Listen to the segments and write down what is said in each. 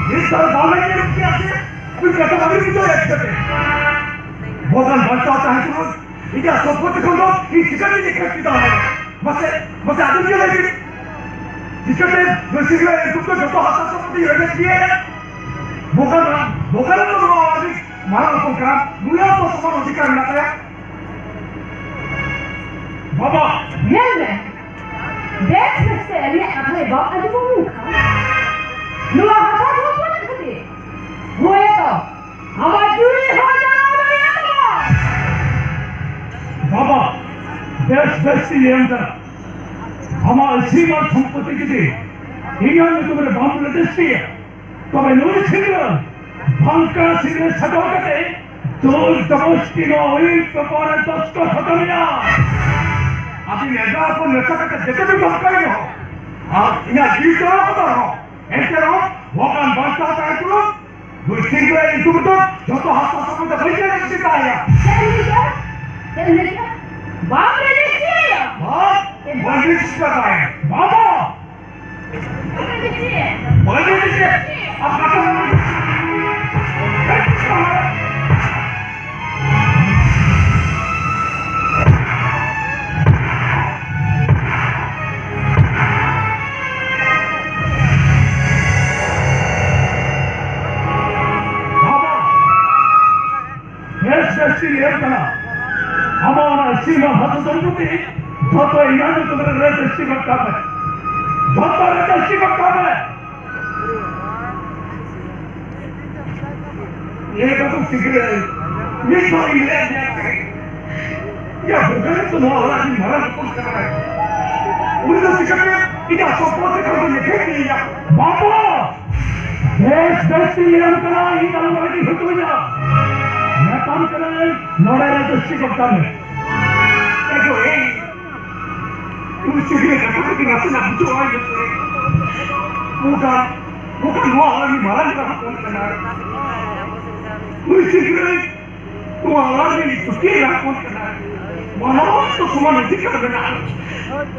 Mister Balai yang kiasi, kita kembali itu ya kita. Bukan bahasa tahu ini support kalau ini jika ini kita masih ada dia lagi. Jika mesti itu tu jatuh atas seperti ini dia. Bukan itu orang malah bukan. Dua tu semua jika nak ya. Baba. Nene. Dek mesti ini apa yang bawa aja bukan. Luar kata tu pun kerja. Gue itu, awak curi hoja orang yang Baba, best yang tu, हमारे सीमा संपत्ति की थी, England में तुम्हारे बाप ने दस्ती है, तो मैं नूरी सिंगर, भांका सिंगर सदा करते, तो दमस्ती नो ऑयल कपारे दस्ता खत्म या, अभी नेता को नेता करते जैसे भी बात करेंगे हो, आप यहाँ जीत रहा होता हो, ऐसे रहो, वो काम बात आता है तुम, नूरी सिंगर इनको तो जो तो हाथ पास में तो बच्चे नहीं सीखा है क्या? बाप ने दस्ती है हाँ बंदिश करता है बाबा बंदिश अब खत्म बाबा बेस्ट ये करना हमारा सीमा हाथ संपत्ति तो यहाँ तो तुम्हारे रजिस्ट्री का काम है, बहुत रजिस्ट्री का काम है। ये तो तुम सीख रहे हो, ये तो इंग्लैंड में या भूखले तो ना वाला जी मरा तो कुछ कर रहा है। उन्हें तो सीख रहे इधर सपोर्ट करके लिखे नहीं या बाबा देश ये करना ही काम वाली होती है मैं काम कर रहा हूँ नॉर्डर रजिस्ट्री का काम है ऐसे है तुम सीखने का काम की रास्ते ना बुझो आए जैसे मुका हुआ और ये मारा नहीं कौन करना है तुम सीखने तुम आवाज में चुटकी रहा कौन करना है मानो तो सुमा नहीं कर देना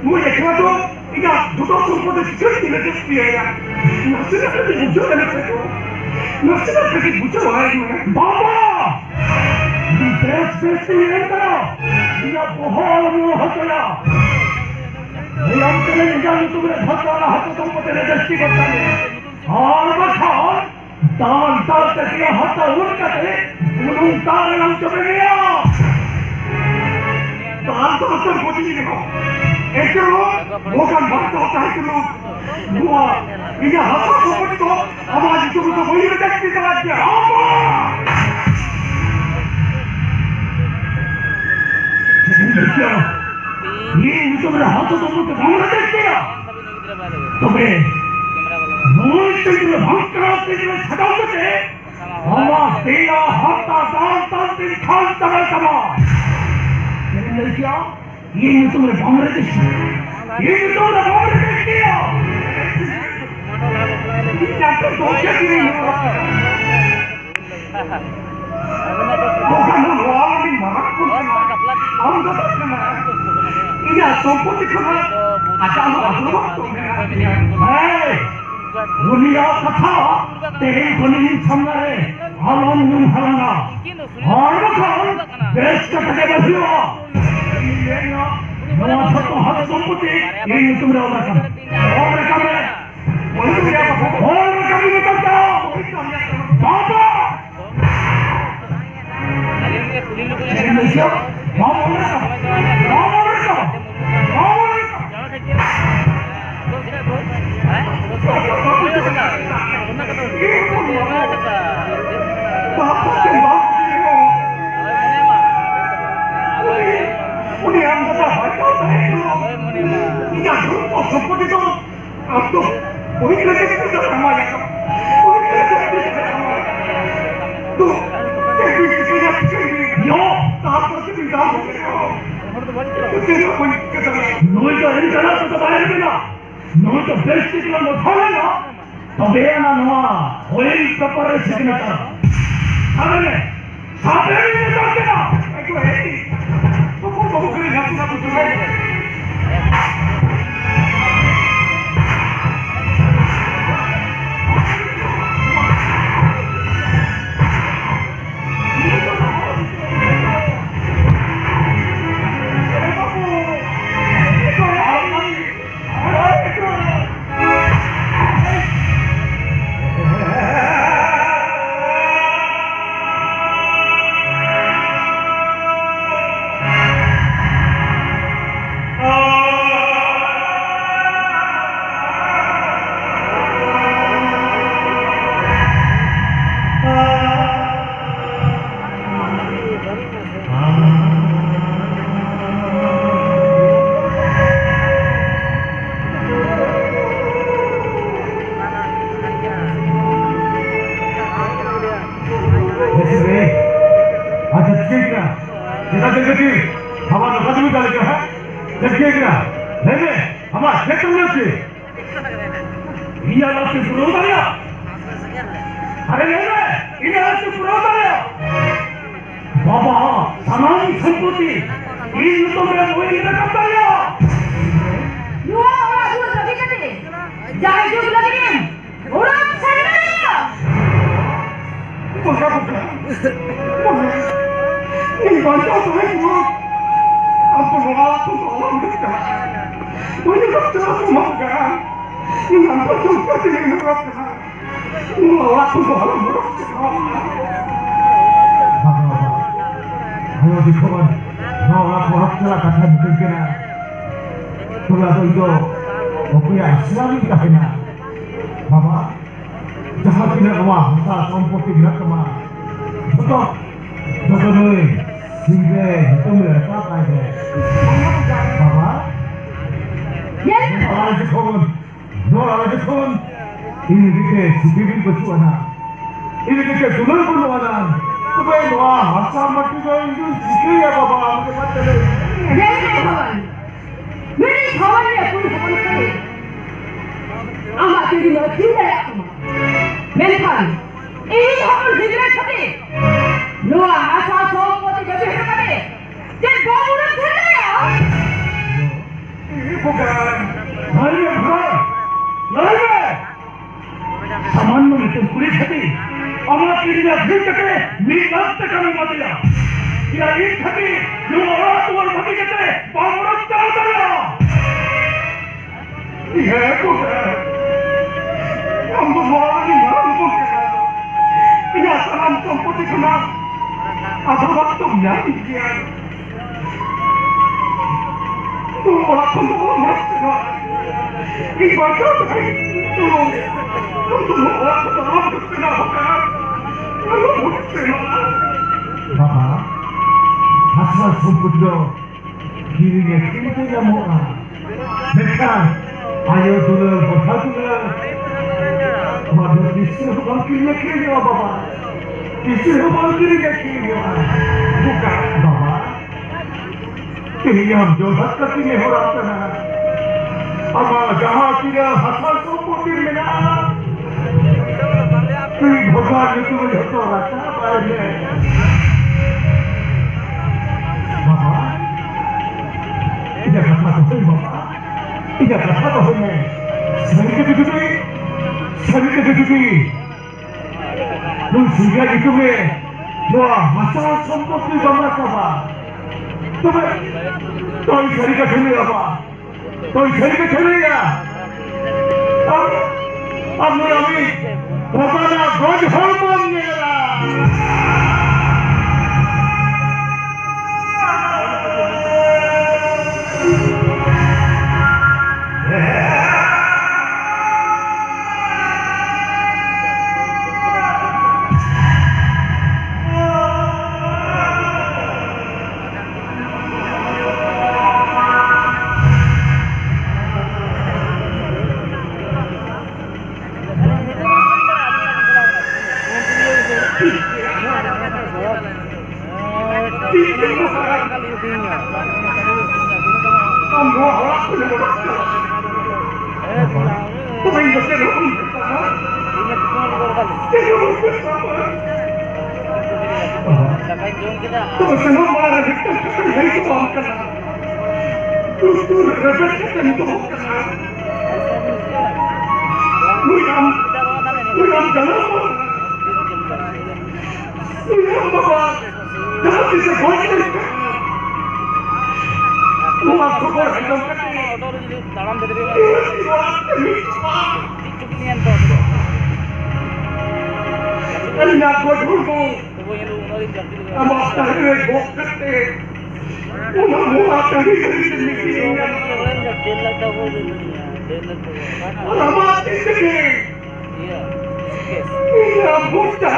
मुझे क्या तो इधर दूसरा सुपर तो सीखने की लेटेस्ट भी है यार नर्सिंग का भी बुझो करने से नर्सिंग का भी बुझो आए जो है बाबा बेस्ट ये करो ये बहुत होता ये हम चले निकाल तुम्हें भक्त वाला हाथ तुम को तेरे दृष्टि करता है और बचाओ दान करके हाथ उड़ करके उन्होंने तारण चले गया दान तो कुछ नहीं देखो ऐसे वो काम भक्त होता है कि लोग हुआ ये हाथ को तो हमारी तुम तो वही दृष्टि करा दिया ये तुम्हारे हाथों तो मुझे भावना देखते हैं तुम्हें नूर से जो भक्तों से जो छटाते थे हमारा तेरा हाथा दांता दिन खान तबे तबा लेकिन लड़कियां ये तुम्हारे भावना देखते हैं ये तुम्हारे भावना देखते हैं ये तो सोचे भी नहीं हो bukan orang di mana pun हम तो ini asal di sana ada apa दुनिया कथा तेरे बनी छमरे हलन नुम हलना और खान देश का कटे बसियो ये ना नवा तो हक संपत्ति ये तुमरे और काम है और काम में करता बाबा तो बेस्ट की लोग उठाएगा तो बेना नवा ऑयल पेपर सिग्नेचर सामने सामने नहीं करते ना एक है तो कौन बहुत करें जाते ना कुछ है jadi hama no kadu kali ke hai देखिए क्या नहीं हमारा खेत में से इन्हें लास्ट पूरा उतार लिया अरे नहीं इन्हें लास्ट पूरा उतार लिया बाबा सामान संपत्ति इन तो मेरा कोई नहीं करता लिया युवा और युवा सभी करते जाए जो लगे उड़ा सही नहीं बुका ये बात तो है वो अब तो मुझे लगता है तुम होगा ये हम तो तुम को नहीं होगा वो आपको बहुत बुरा Ayo di kawan, mau aku haraplah kata mungkin kena. Kalau itu, aku ya Islam ini kena. Bapa, jangan kena awak, masa kompoti kena kema. Betul, betul ni, sehingga itu mereka kaya. Bapa, orang di kawan, orang di kawan, ini kita sibuk bersuara, ini kita dulu bersuara. तुम्हें वहाँ हंसा मट्टी को इंदु सीखे या बाबा आपके बात चले ये नहीं भगवान मेरी भगवान ने कोई भगवान करे आमा तेरी मत क्यों है आमा मेरे खान यही भगवान जिगरे छते लोहा आशा सोमवती कभी करे जे बाबूने थे यार ये भगवान नहीं सामान में तुम पूरी छते अमर किरिया फिर तके नीलांत कमी मत या या इन थकी जो औरत और भगी कहते बावरत चल गया ये को हम तो मारी मार को या सलाम संपत्ति कना अथवा तुम नहीं किया तुम और तुम तो मत करो इस बात को तुम और तो आप करना होगा Bapa, asal sumpudo, kirinya kita yang mau. Mereka, ayo dulu, bapa dulu. Madu disuruh bangkirnya kirinya bapa, disuruh bangkirnya kirinya. Bukan bapa, kirinya jodoh kirinya orang tanah. Ama jahah kira asal sumpudo mana? भगवान ने तुम्हें तो रखा पाए बाबा इधर कथा तो है बाबा इधर कथा तो है शरीर के जुटी तुम सीधा की तुम्हें वो मसाल संपत्ति जमा करा तुम्हें तो इस शरीर का चले बाबा तो इस शरीर का चलेगा अब मैं अभी Bapaknya God hormonnya lah. Iya, bukan